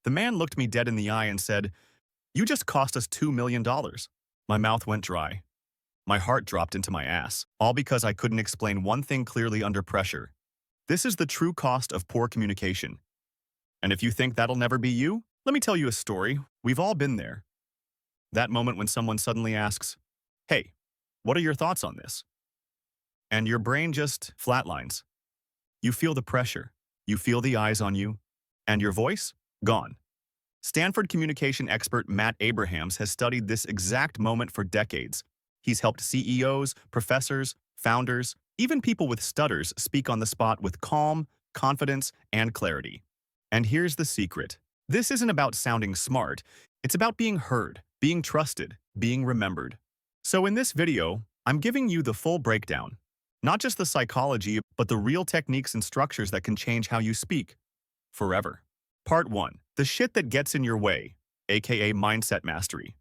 The man looked me dead in the eye and said, "You just cost us $2 million." My mouth went dry. My heart dropped into my ass, all because I couldn't explain one thing clearly under pressure. This is the true cost of poor communication. And if you think that'll never be you, let me tell you a story. We've all been there. That moment when someone suddenly asks, "Hey, what are your thoughts on this?" And your brain just flatlines. You feel the pressure, you feel the eyes on you, and your voice? Gone. Stanford communication expert Matt Abrahams has studied this exact moment for decades. He's helped CEOs, professors, founders, even people with stutters speak on the spot with calm, confidence, and clarity. And here's the secret. This isn't about sounding smart. It's about being heard, being trusted, being remembered. So in this video, I'm giving you the full breakdown. Not just the psychology, but the real techniques and structures that can change how you speak. Forever. Part 1. The shit that gets in your way, aka mindset mastery.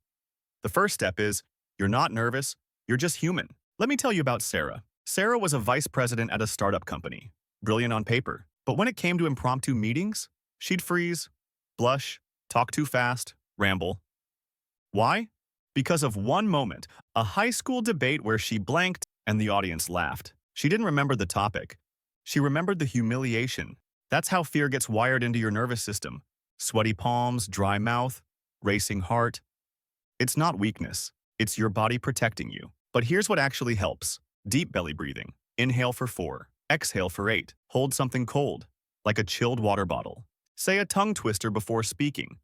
The first step is, you're not nervous, you're just human. Let me tell you about Sarah. Sarah was a vice president at a startup company. Brilliant on paper. But when it came to impromptu meetings, she'd freeze, blush, talk too fast, ramble. Why? Because of one moment, a high school debate where she blanked and the audience laughed. She didn't remember the topic. She remembered the humiliation. That's how fear gets wired into your nervous system. Sweaty palms, dry mouth, racing heart. It's not weakness. It's your body protecting you. But here's what actually helps. Deep belly breathing. Inhale for 4. Exhale for 8. Hold something cold, like a chilled water bottle. Say a tongue twister before speaking.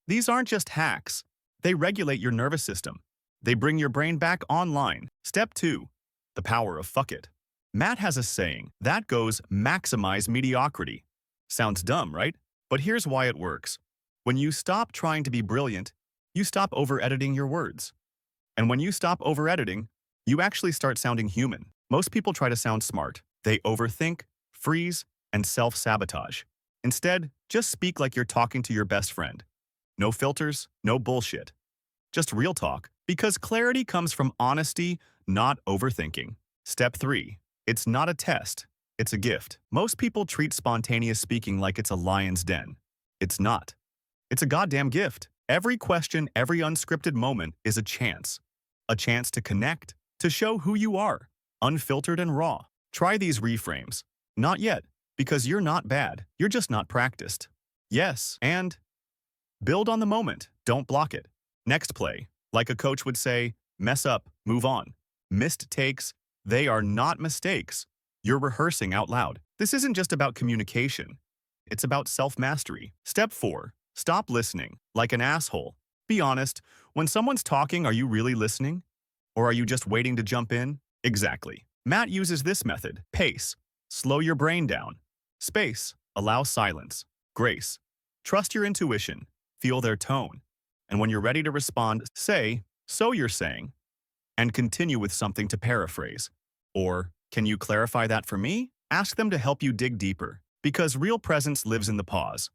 These aren't just hacks. They regulate your nervous system. They bring your brain back online. Step 2. The power of fuck it. Matt has a saying that goes, maximize mediocrity. Sounds dumb, right? But here's why it works. When you stop trying to be brilliant, you stop over-editing your words. And when you stop over-editing, you actually start sounding human. Most people try to sound smart. They overthink, freeze, and self-sabotage. Instead, just speak like you're talking to your best friend. No filters, no bullshit. Just real talk. Because clarity comes from honesty, not overthinking. Step 3. It's not a test. It's a gift. Most people treat spontaneous speaking like it's a lion's den. It's not. It's a goddamn gift. Every question, every unscripted moment is a chance. A chance to connect, to show who you are, unfiltered and raw. Try these reframes. Not yet, because you're not bad. You're just not practiced. Yes, and build on the moment. Don't block it. Next play. Like a coach would say, mess up, move on. Missed takes, they are not mistakes. You're rehearsing out loud. This isn't just about communication. It's about self-mastery. Step 4. Stop listening like an asshole. Be honest. When someone's talking, are you really listening? Or are you just waiting to jump in? Exactly. Matt uses this method. Pace. Slow your brain down. Space. Allow silence. Grace. Trust your intuition. Feel their tone. And when you're ready to respond, say, "So you're saying," and continue with something to paraphrase. Or, "Can you clarify that for me?" Ask them to help you dig deeper, because real presence lives in the pause.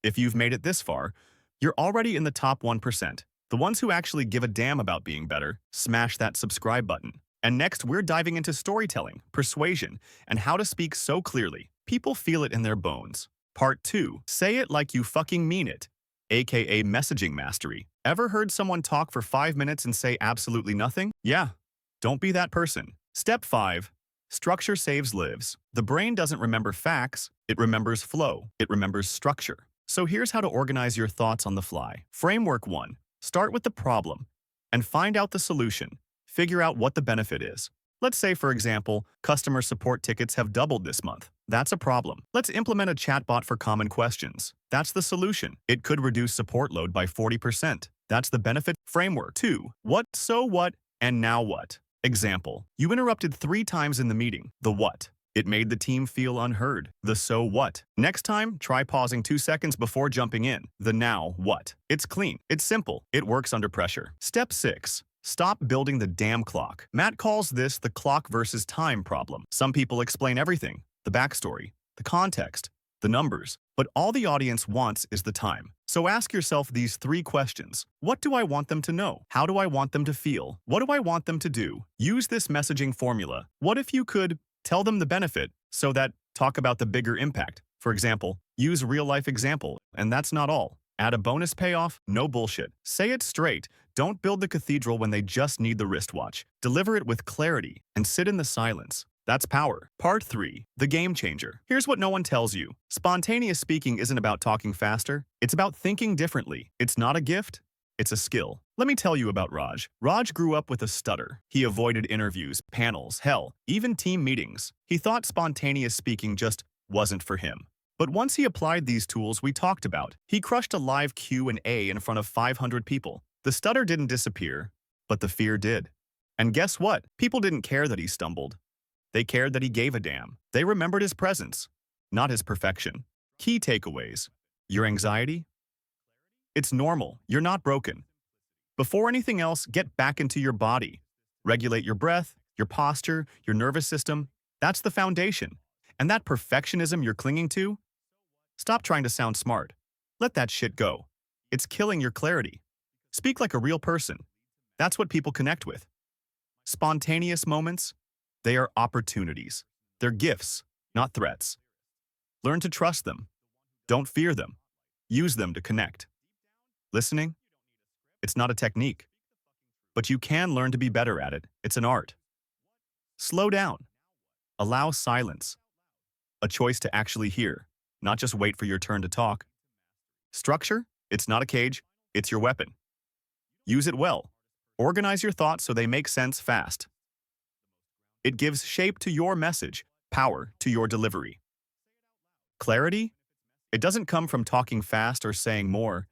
If you've made it this far, you're already in the top 1%. The ones who actually give a damn about being better, smash that subscribe button. And next, we're diving into storytelling, persuasion, and how to speak so clearly, people feel it in their bones. Part 2. Say it like you fucking mean it, aka messaging mastery. Ever heard someone talk for 5 minutes and say absolutely nothing? Yeah, don't be that person. Step 5. Structure saves lives. The brain doesn't remember facts, it remembers flow, it remembers structure. So here's how to organize your thoughts on the fly. Framework 1. Start with the problem and find out the solution. Figure out what the benefit is. Let's say, for example, customer support tickets have doubled this month. That's a problem. Let's implement a chatbot for common questions. That's the solution. It could reduce support load by 40%. That's the benefit. Framework 2. What, so what, and now what? Example. You interrupted 3 times in the meeting. The what? It made the team feel unheard. The so what? Next time, try pausing 2 seconds before jumping in. The now what? It's clean. It's simple. It works under pressure. Step 6. Stop building the damn clock. Matt calls this the clock versus time problem. Some people explain everything, the backstory, the context, the numbers, but all the audience wants is the time. So ask yourself these 3 questions. What do I want them to know? How do I want them to feel? What do I want them to do? Use this messaging formula. What if you could tell them the benefit so that talk about the bigger impact? For example, use real-life example. And that's not all. Add a bonus payoff, no bullshit. Say it straight. Don't build the cathedral when they just need the wristwatch. Deliver it with clarity and sit in the silence. That's power. Part 3. The game changer. Here's what no one tells you. Spontaneous speaking isn't about talking faster. It's about thinking differently. It's not a gift. It's a skill. Let me tell you about Raj. Raj grew up with a stutter. He avoided interviews, panels, hell, even team meetings. He thought spontaneous speaking just wasn't for him. But once he applied these tools we talked about, he crushed a live Q&A in front of 500 people. The stutter didn't disappear, but the fear did. And guess what? People didn't care that he stumbled. They cared that he gave a damn. They remembered his presence, not his perfection. Key takeaways. Your anxiety? It's normal. You're not broken. Before anything else, get back into your body. Regulate your breath, your posture, your nervous system. That's the foundation. And that perfectionism you're clinging to? Stop trying to sound smart. Let that shit go. It's killing your clarity. Speak like a real person. That's what people connect with. Spontaneous moments? They are opportunities. They're gifts, not threats. Learn to trust them. Don't fear them. Use them to connect. Listening? It's not a technique. But you can learn to be better at it. It's an art. Slow down. Allow silence. A choice to actually hear, not just wait for your turn to talk. Structure? It's not a cage. It's your weapon. Use it well. Organize your thoughts so they make sense fast. It gives shape to your message, power to your delivery. Clarity? It doesn't come from talking fast or saying more.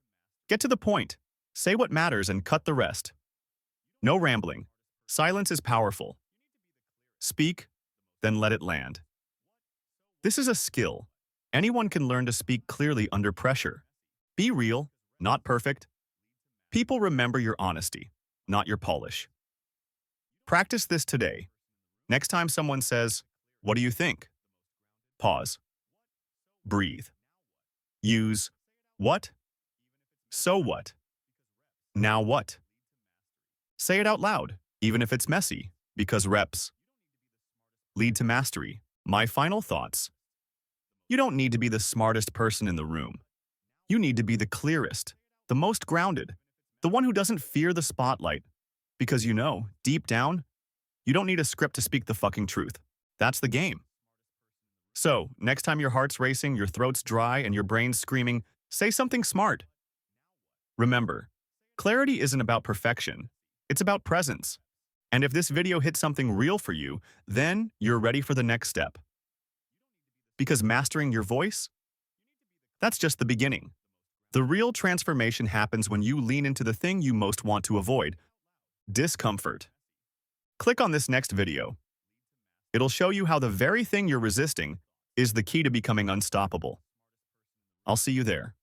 Get to the point. Say what matters and cut the rest. No rambling. Silence is powerful. Speak, then let it land. This is a skill. Anyone can learn to speak clearly under pressure. Be real, not perfect. People remember your honesty, not your polish. Practice this today. Next time someone says, "What do you think?" Pause. Breathe. Use what? So what? Now what? Say it out loud, even if it's messy, because reps lead to mastery. My final thoughts. You don't need to be the smartest person in the room. You need to be the clearest, the most grounded, the one who doesn't fear the spotlight. Because you know, deep down, you don't need a script to speak the fucking truth. That's the game. So, next time your heart's racing, your throat's dry, and your brain's screaming, say something smart. Remember, clarity isn't about perfection. It's about presence. And if this video hit something real for you, then you're ready for the next step. Because mastering your voice? That's just the beginning. The real transformation happens when you lean into the thing you most want to avoid: discomfort. Click on this next video. It'll show you how the very thing you're resisting is the key to becoming unstoppable. I'll see you there.